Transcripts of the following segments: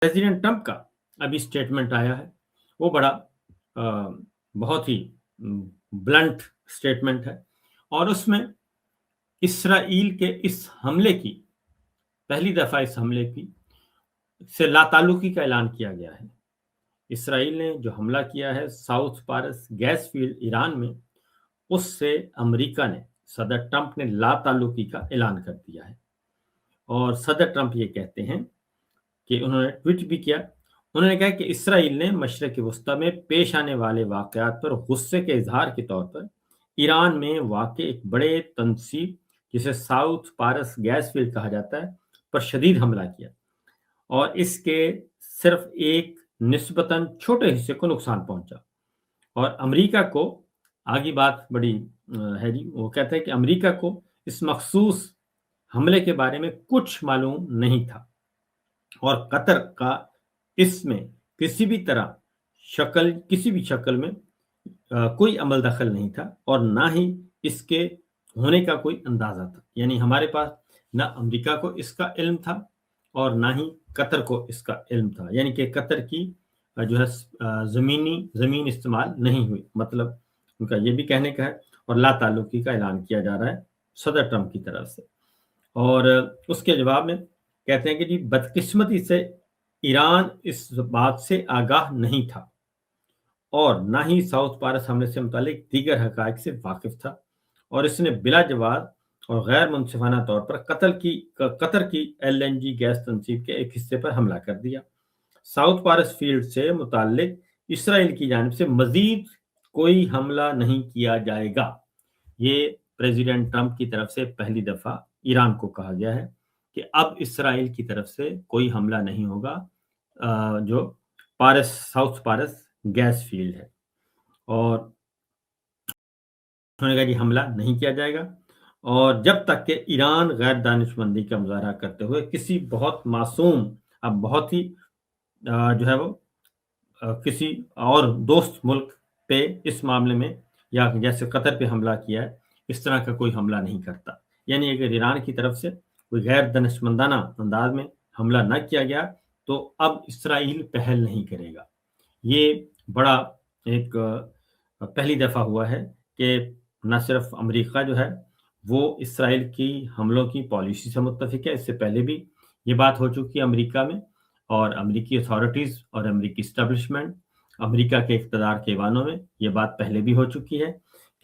President Trump का अभी statement आया है, वो बड़ा बहुत ही ब्लंट स्टेटमेंट है और उसमें इसराइल के इस हमले की पहली दफा इस हमले की से लाताल्लुकी का ऐलान किया गया है। इसराइल ने जो हमला किया है साउथ पारस गैस फील्ड ईरान में, उससे अमेरिका ने, सदर ट्रंप ने लाताल्लुकी का ऐलान कर दिया है। और सदर ट्रंप ये कहते हैं कि उन्होंने ट्वीट भी किया, उन्होंने कहा कि इसराइल ने मशरक़ वस्ती में पेश आने वाले वाक़यात पर गुस्से के इजहार के तौर पर ईरान में वाक़ एक बड़े तनसीब जिसे साउथ पारस गैस फील्ड कहा जाता है पर शदीद हमला किया और इसके सिर्फ एक निस्बतन छोटे हिस्से को नुकसान पहुंचा। और अमेरिका को, आगे बात बड़ी है जी, वो कहते हैं कि अमेरिका को इस मखसूस हमले के बारे में कुछ मालूम नहीं था और कतर का इसमें किसी भी शक्ल में कोई अमल दखल नहीं था और ना ही इसके होने का कोई अंदाजा था। यानी हमारे पास ना अमेरिका को इसका इल्म था और ना ही कतर को इसका इल्म था। यानी कि कतर की जो है जमीन इस्तेमाल नहीं हुई, मतलब उनका ये भी कहने का है। और लाताल्लुकी का ऐलान किया जा रहा है सदर ट्रंप की तरफ से। और उसके जवाब में कहते हैं कि जी बदकिस्मती से ईरान इस बात से आगाह नहीं था और ना ही साउथ पारस हमले से मुतालिक दीगर हकायक से वाकिफ था और इसने बिला जवाब और गैर मुनसिफाना तौर पर कतर की LNG गैस तनसीब के एक हिस्से पर हमला कर दिया। साउथ पारस फील्ड से मुतालिक इसराइल की जानिब से मजीद कोई हमला नहीं किया जाएगा। ये प्रेसिडेंट ट्रंप की तरफ से पहली दफा ईरान को कहा गया है कि अब इसराइल की तरफ से कोई हमला नहीं होगा जो साउथ पारस गैस फील्ड है। और उन्होंने कहा कि हमला नहीं किया जाएगा और जब तक कि ईरान गैर दानिशमंदी का मुजाहरा करते हुए किसी बहुत मासूम, अब बहुत ही जो है वो किसी और दोस्त मुल्क पे इस मामले में या जैसे कतर पे हमला किया है इस तरह का कोई हमला नहीं करता। यानी अगर ईरान की तरफ से कोई गैर दानिशमंदाना अंदाज में हमला न किया गया तो अब इसराइल पहल नहीं करेगा। ये बड़ा एक पहली दफा हुआ है कि न सिर्फ अमेरिका जो है वो इसराइल की हमलों की पॉलिसी से मुत्तफिक है, इससे पहले भी ये बात हो चुकी है अमेरिका में और अमेरिकी अथॉरिटीज़ और अमेरिकी इस्टेब्लिशमेंट, अमेरिका के इक़्तिदार के ऐवानों में ये बात पहले भी हो चुकी है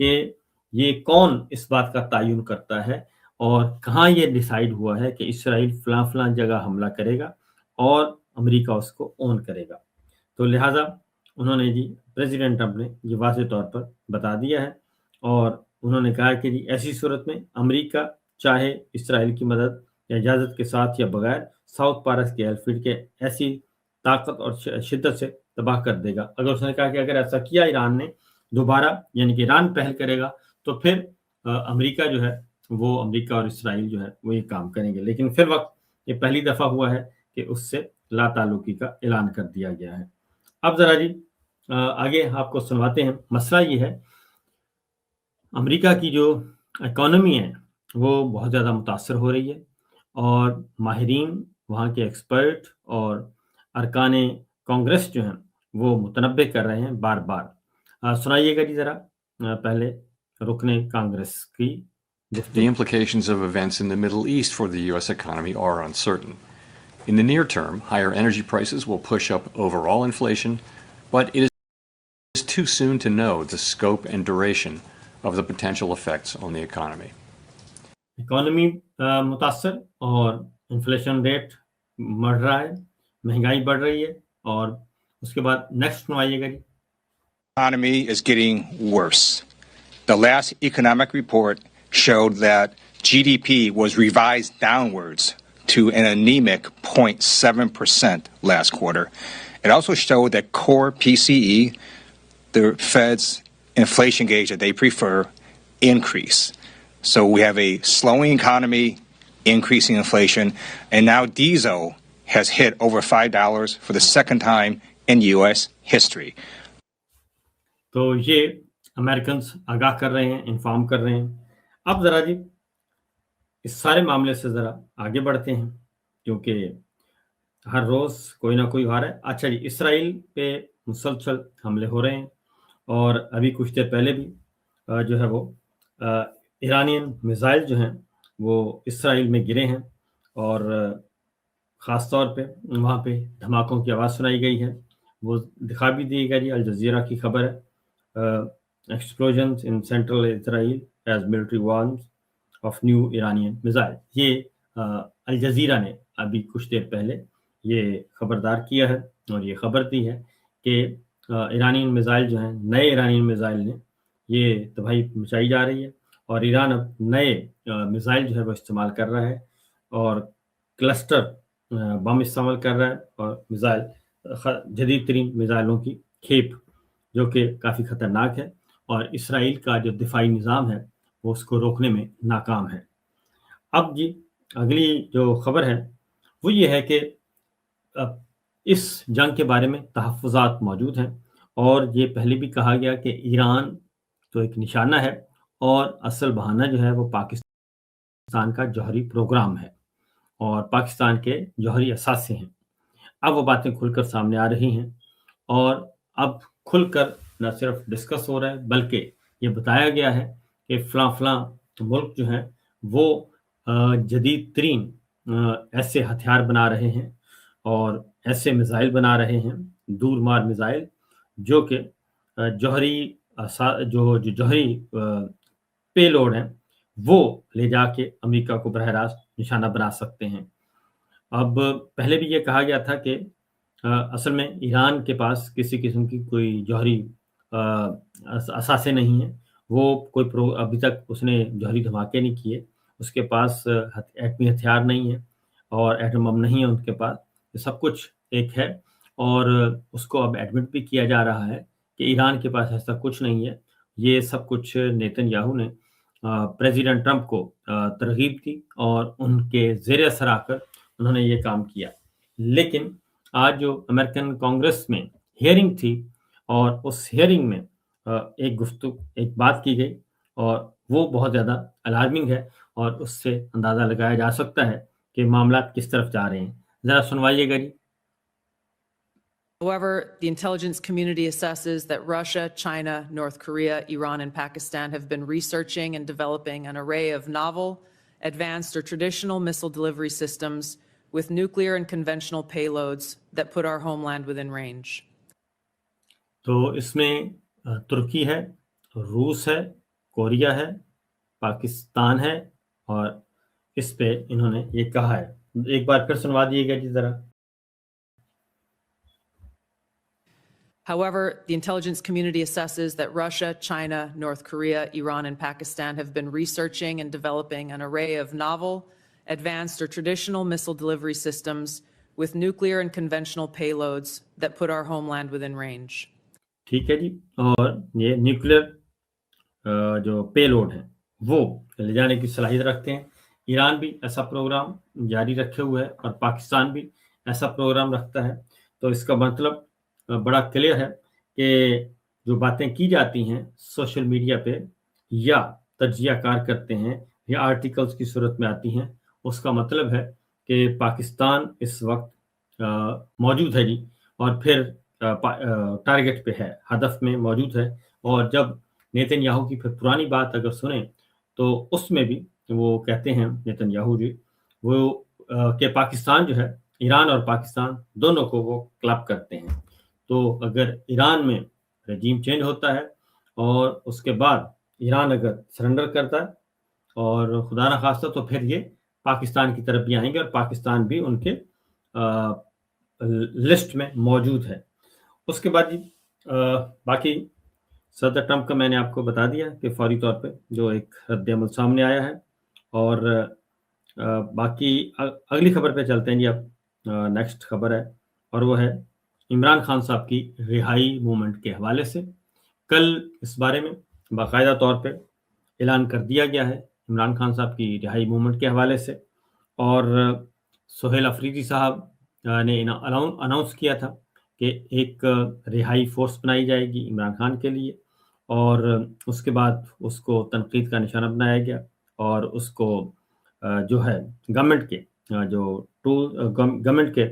कि ये कौन इस बात का तयन करता है और कहाँ ये डिसाइड हुआ है कि इसराइल फलां जगह हमला करेगा और अमेरिका उसको ओन करेगा। तो लिहाजा उन्होंने जी प्रेसिडेंट ट्रंप ने ये वाज़ेह तौर पर बता दिया है और उन्होंने कहा कि जी ऐसी सूरत में अमेरिका चाहे इसराइल की मदद या इजाज़त के साथ या बगैर साउथ पारस के एयरफील्ड के ऐसी ताकत और शिद्दत से तबाह कर देगा। अगर उसने कहा कि अगर ऐसा किया ईरान ने दोबारा, यानी कि ईरान पहल करेगा तो फिर अमेरिका जो है वो, अमेरिका और इसराइल जो है वो ये काम करेंगे। लेकिन फिर वक्त ये पहली दफ़ा हुआ है कि उससे लाताल्लुकी का ऐलान कर दिया गया है। अब ज़रा जी आगे आपको सुनवाते हैं। मसला ये है, अमेरिका की जो इकॉनमी है वो बहुत ज़्यादा मुतासर हो रही है और माहिरीन, वहाँ के एक्सपर्ट और अरकान कांग्रेस जो हैं वो मुतनब्बे कर रहे हैं बार बार। सुनाइएगा जी ज़रा पहले रुकने कांग्रेस की। The implications of events in the Middle East for the U.S. economy are uncertain. In the near term, higher energy prices will push up overall inflation, but it is too soon to know the scope and duration of the potential effects on the economy. Economy मुतासर और inflation rate बढ़ रहा है, महंगाई बढ़ रही है और उसके बाद नेक्स्ट सुनाइएगा जी। Economy is getting worse. The last economic report showed that GDP was revised downwards to an anemic 0.7% last quarter. It also showed that core PCE, the Fed's inflation gauge that they prefer, increase. So we have a slowing economy, increasing inflation, and now diesel has hit over $5 for the second time in U.S. history. तो ये Americans आगाह कर रहे हैं, inform कर रहे हैं। अब ज़रा जी इस सारे मामले से ज़रा आगे बढ़ते हैं क्योंकि हर रोज़ कोई ना कोई आ रहा है। अच्छा जी, इसराइल पे मुसलसल हमले हो रहे हैं और अभी कुछ देर पहले भी जो है वो ईरानियन मिसाइल जो हैं वो इसराइल में गिरे हैं और ख़ास तौर पे वहाँ पे धमाकों की आवाज़ सुनाई गई है। वो दिखा भी दी गई, अल जज़ीरा की खबर है। Explosions in central Israel as military warns of new Iranian missile. ये अल जज़ीरा ने अभी कुछ देर पहले ये खबरदार किया है और ये खबर दी है कि ईरानियन मिसाइल जो हैं, नए ईरानियन मिसाइल ने ये तबाही मचाई जा रही है और ईरान अब नए मिसाइल जो है वो इस्तेमाल कर रहा है और क्लस्टर बम इस्तेमाल कर रहा है और मिसाइल जदीद तरीन मिसाइलों की खेप जो कि काफ़ी ख़तरनाक है और इसराइल का जो दिफाई निज़ाम है वो उसको रोकने में नाकाम है। अब जी अगली जो खबर है वो ये है कि इस जंग के बारे में तहफ़्फ़ुज़ात मौजूद हैं और ये पहले भी कहा गया कि ईरान तो एक निशाना है और असल बहाना जो है वो पाकिस्तान का जौहरी प्रोग्राम है और पाकिस्तान के जौहरी असासे हैं। अब वो बातें खुलकर सामने आ रही हैं और अब खुलकर न सिर्फ डिस्कस हो रहा है बल्कि ये बताया गया है कि फ़लाँ मुल्क जो हैं वो जदीद तरीन ऐसे हथियार बना रहे हैं और ऐसे मिसाइल बना रहे हैं, दूर मार मिसाइल जो कि जौहरी जो जौहरी पेलोड हैं वो ले जाके अमेरिका को बरह-रास्त निशाना बना सकते हैं। अब पहले भी ये कहा गया था कि असल में ईरान के पास किसी किस्म की कोई जौहरी असासे नहीं है। वो कोई अभी तक उसने जौहरी धमाके नहीं किए। उसके पास एटमी हथियार नहीं है और एटम बम नहीं है उनके पास। ये सब कुछ एक है और उसको अब एडमिट भी किया जा रहा है कि ईरान के पास ऐसा कुछ नहीं है। ये सब कुछ नेतन्याहू ने प्रेज़िडेंट ट्रंप को तरग़ीब दी और उनके ज़ेर असर आकर उन्होंने ये काम किया। लेकिन आज जो अमेरिकन कांग्रेस में हियरिंग थी और उस हियरिंग में एक बात की गई और वो बहुत ज़्यादा अलार्मिंग है और उससे अंदाज़ा लगाया जा सकता है कि मामलात किस तरफ जा रहे हैं। ज़रा सुनवाइएगा जी। However, the intelligence community assesses that Russia, China, North Korea, Iran, and Pakistan have been researching and developing an array of novel, advanced, or traditional missile delivery systems with nuclear and conventional payloads that put our homeland within range. तो इसमें तुर्की है, रूस है, Korea है, पाकिस्तान है और इस पे इन्होंने ये कहा है। एक बार फिर सुनवा दिएगा जी ज़रा। However, the intelligence community assesses that Russia, China, North Korea, Iran, and Pakistan have been researching and developing an array of novel, advanced, or traditional missile delivery systems with nuclear and conventional payloads that put our homeland within range. ठीक है जी। और ये nuclear जो payload है वो ले जाने की सलाहियत रखते हैं। ईरान भी ऐसा प्रोग्राम जारी रखे हुए है और पाकिस्तान भी ऐसा प्रोग्राम रखता है। तो इसका मतलब बड़ा क्लियर है कि जो बातें की जाती हैं सोशल मीडिया पे या तज्जियाकार करते हैं या आर्टिकल्स की सूरत में आती हैं, उसका मतलब है कि पाकिस्तान इस वक्त मौजूद है जी और फिर टारगेट पे है, हदफ में मौजूद है। और जब नेतन्याहू की फिर पुरानी बात अगर सुने तो उसमें भी वो कहते हैं नेतन्याहू जी वो कि पाकिस्तान जो है, ईरान और पाकिस्तान दोनों को वो क्लब करते हैं। तो अगर ईरान में रजीम चेंज होता है और उसके बाद ईरान अगर सरेंडर करता है और खुदा न खास्ता तो फिर ये पाकिस्तान की तरफ भी आएंगे और पाकिस्तान भी उनके लिस्ट में मौजूद है। उसके बाद जी बाकी सदर ट्रंप का मैंने आपको बता दिया कि फौरी तौर पे जो एक रद्द-ए-अमल सामने आया है और बाकी अगली खबर पे चलते हैं जी। अब नेक्स्ट खबर है और वो है इमरान खान साहब की रिहाई मूवमेंट के हवाले से। कल इस बारे में बाकायदा तौर पे ऐलान कर दिया गया है इमरान खान साहब की रिहाई मूवमेंट के हवाले से और सोहेल अफरीदी साहब ने अनाउंस किया था कि एक रिहाई फोर्स बनाई जाएगी इमरान खान के लिए और उसके बाद उसको तनकीद का निशाना बनाया गया और उसको जो है गवर्नमेंट के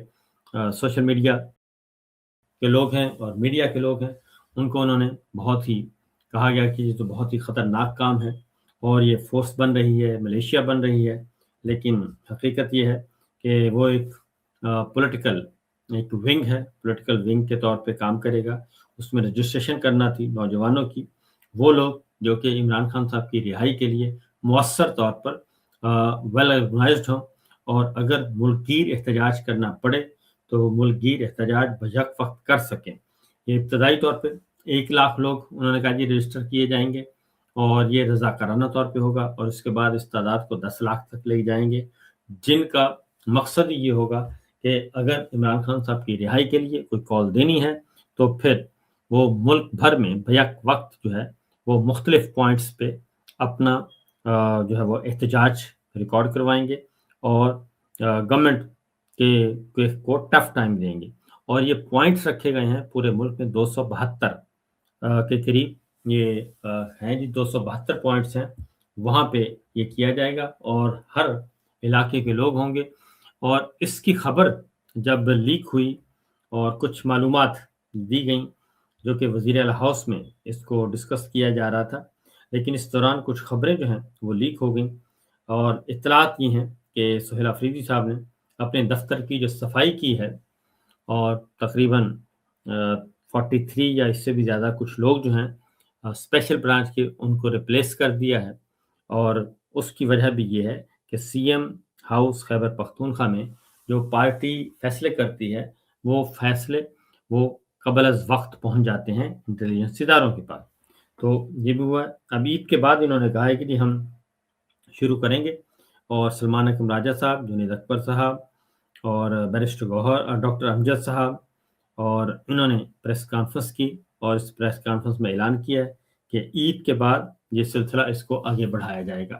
सोशल मीडिया के लोग हैं और मीडिया के लोग हैं, उनको उन्होंने बहुत ही कहा गया कि ये तो बहुत ही ख़तरनाक काम है और ये फ़ोर्स बन रही है, मिलिशिया बन रही है। लेकिन हकीकत ये है कि वो एक पॉलिटिकल एक विंग है, पॉलिटिकल विंग के तौर पे काम करेगा। उसमें रजिस्ट्रेशन करना थी नौजवानों की। वो लोग जो कि इमरान खान साहब की रिहाई के लिए मौसर तौर पर वेल ऑर्गेनाइज़्ड हों और अगर मुल्कगीर एहतजाज करना पड़े तो मुल्कगीर एहतजाज बजक वक़्त कर सकें। ये इब्तदाई तौर पे 1 लाख लोग उन्होंने कहा जी रजिस्टर किए जाएँगे और ये रज़ाकाराना तौर पे होगा और उसके बाद इस तादाद को 10 लाख तक ले जाएँगे, जिनका मकसद ये होगा कि अगर इमरान खान साहब की रिहाई के लिए कोई कॉल देनी है, तो फिर वो मुल्क भर में बैक वक़्त जो है, वो मुख्तलिफ पॉइंट्स पे अपना जो है वो एहतजाज रिकॉर्ड करवाएँगे और गवर्नमेंट को टफ टाइम देंगे। और ये पॉइंट्स रखे गए हैं पूरे मुल्क में 272 के करीब ये हैं जी 272 पॉइंट्स हैं, वहाँ पे ये किया जाएगा और हर इलाके के लोग होंगे और इसकी खबर जब लीक हुई और कुछ मालूमात दी गईं, जो कि वज़ीर आला हाउस में इसको डिस्कस किया जा रहा था, लेकिन इस दौरान कुछ खबरें जो हैं वो लीक हो गईं और इत्तलात ये हैं कि सुहेल अफरीदी साहब ने अपने दफ्तर की जो सफाई की है और तकरीबन 43 या इससे भी ज़्यादा कुछ लोग जो हैं स्पेशल ब्रांच के उनको रिप्लेस कर दिया है और उसकी वजह भी ये है कि सीएम हाउस खैबर पख्तूनख्वा में जो पार्टी फैसले करती है, वो फैसले वो कबल अज़ वक़्त पहुँच जाते हैं इंटेलिजेंस इदारों के पास। तो ये भी हुआ। अब ईद के बाद इन्होंने कहा है कि जी हम शुरू करेंगे और सलमान अकरम राजा साहब, जुनैद अकबर साहब और बैरिस्टर गौहर डॉक्टर अमजद साहब और इन्होंने प्रेस कॉन्फ्रेंस की और इस प्रेस कॉन्फ्रेंस में ऐलान किया है कि ईद के बाद ये सिलसिला इसको आगे बढ़ाया जाएगा।